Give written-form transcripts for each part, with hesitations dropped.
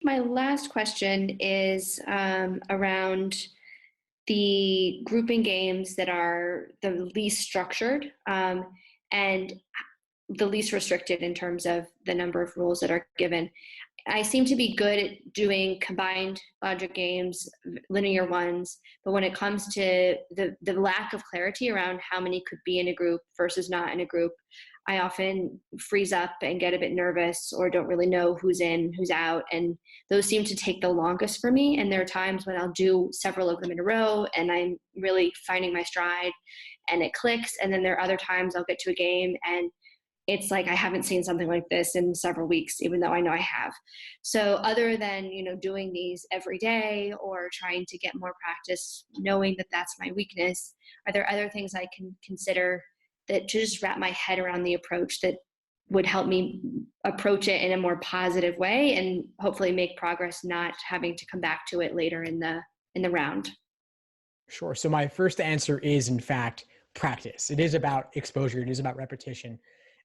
my last question is around the grouping games that are the least structured and the least restricted in terms of the number of rules that are given. I seem to be good at doing combined logic games, linear ones, but when it comes to the lack of clarity around how many could be in a group versus not in a group, I often freeze up and get a bit nervous or don't really know who's in, who's out, and those seem to take the longest for me. And there are times when I'll do several of them in a row and I'm really finding my stride and it clicks, and then there are other times I'll get to a game and it's like I haven't seen something like this in several weeks, even though I know I have. So other than, doing these every day or trying to get more practice, knowing that that's my weakness, are there other things I can consider that just wrap my head around the approach that would help me approach it in a more positive way and hopefully make progress, not having to come back to it later in the round? Sure. So my first answer is, in fact, practice. It is about exposure. It is about repetition.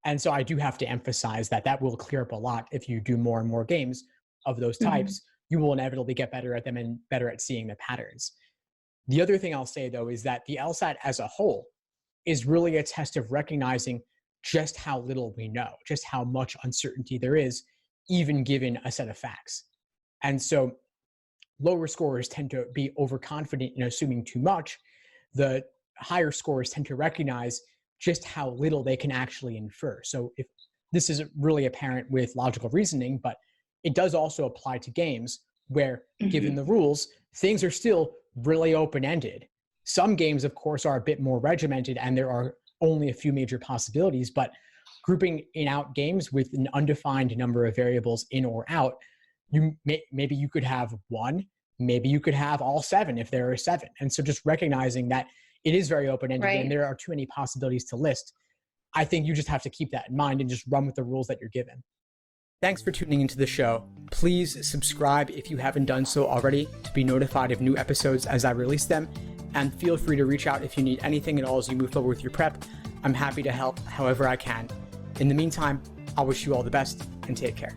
And so I do have to emphasize that will clear up a lot. If you do more and more games of those types, you will inevitably get better at them and better at seeing the patterns. The other thing I'll say, though, is that the LSAT as a whole is really a test of recognizing just how little we know, just how much uncertainty there is, even given a set of facts. And so lower scorers tend to be overconfident in assuming too much. The higher scorers tend to recognize just how little they can actually infer. So if this is really apparent with logical reasoning, but it does also apply to games where, given the rules, things are still really open-ended. Some games, of course, are a bit more regimented and there are only a few major possibilities, but grouping in out games with an undefined number of variables in or out, maybe you could have one, maybe you could have all seven if there are seven. And so just recognizing that it is very open-ended and there are too many possibilities to list. I think you just have to keep that in mind and just run with the rules that you're given. Thanks for tuning into the show. Please subscribe if you haven't done so already to be notified of new episodes as I release them. And feel free to reach out if you need anything at all as you move forward with your prep. I'm happy to help however I can. In the meantime, I wish you all the best and take care.